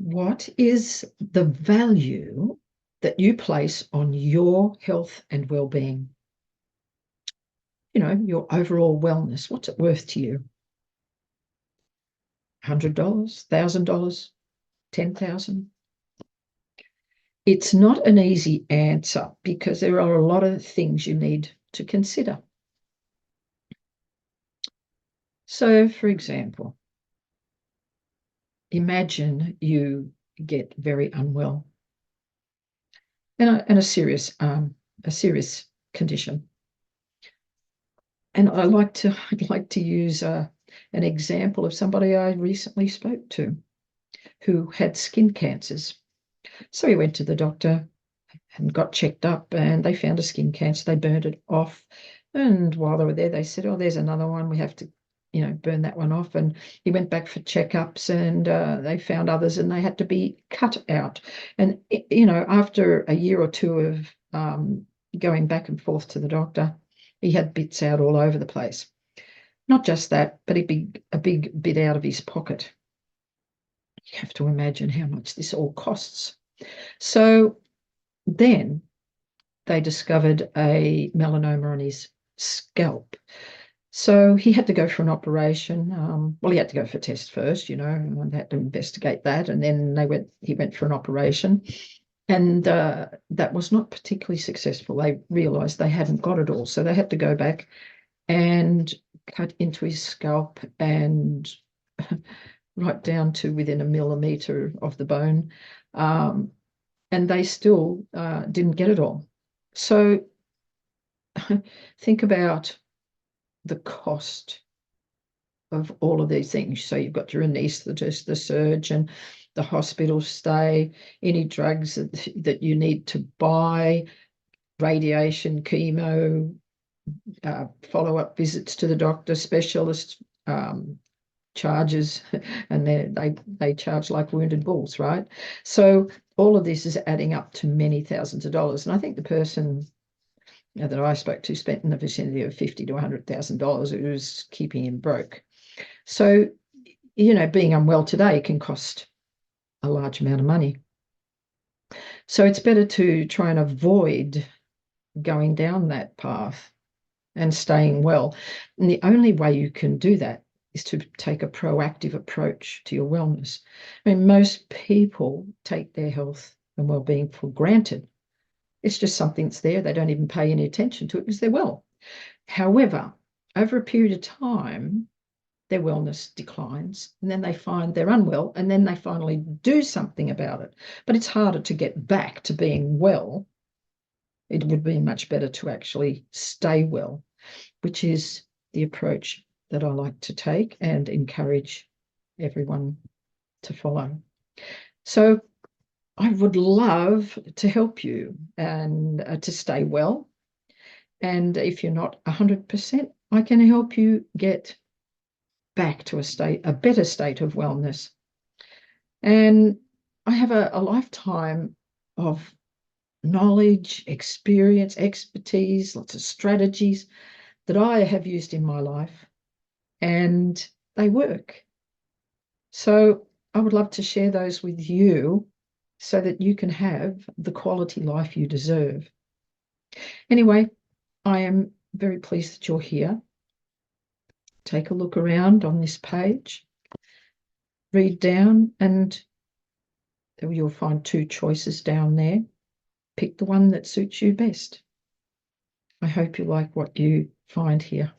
What is the value that you place on your health and well-being? Your overall wellness. What's it worth to you? $100, $1,000, 10,000? It's not an easy answer because there are a lot of things you need to consider. So, for example, imagine you get very unwell and a serious condition. And I'd like to use an example of somebody I recently spoke to who had skin cancers. So he went to the doctor and got checked up, and they found a skin cancer. They burned it off. And while they were there, they said, oh, there's another one. We have to, burn that one off. And he went back for checkups, and they found others, and they had to be cut out. And, after a year or two of going back and forth to the doctor, he had bits out all over the place. Not just that, but a big bit out of his pocket. You have to imagine how much this all costs. So then they discovered a melanoma on his scalp. So he had to go for an operation. He had to go for a test first, and they had to investigate that. And then he went for an operation. And that was not particularly successful. They realized they hadn't got it all. So they had to go back and cut into his scalp and right down to within a millimeter of the bone. And they still didn't get it all. So think about the cost of all of these things. So you've got your anaesthetist, the surgeon, the hospital stay, any drugs that you need to buy, radiation, chemo, follow-up visits to the doctor, specialist charges, and they charge like wounded bulls, right? So all of this is adding up to many thousands of dollars. And I think the person that I spoke to spent in the vicinity of $50,000 to $100,000. It was keeping him broke. So, being unwell today can cost a large amount of money. So it's better to try and avoid going down that path and staying well. And the only way you can do that is to take a proactive approach to your wellness. I mean, most people take their health and well-being for granted. It's just something that's there. They don't even pay any attention to it because they're well. However, over a period of time, their wellness declines, and then they find they're unwell, and then they finally do something about it. But it's harder to get back to being well. It would be much better to actually stay well, which is the approach that I like to take and encourage everyone to follow. So I would love to help you and to stay well. And if you're not 100%, I can help you get back to a better state of wellness. And I have a lifetime of knowledge, experience, expertise, lots of strategies that I have used in my life, and they work. So I would love to share those with you so that you can have the quality life you deserve. Anyway, I am very pleased that you're here. Take a look around on this page, read down, and you'll find 2 choices down there. Pick the one that suits you best. I hope you like what you find here.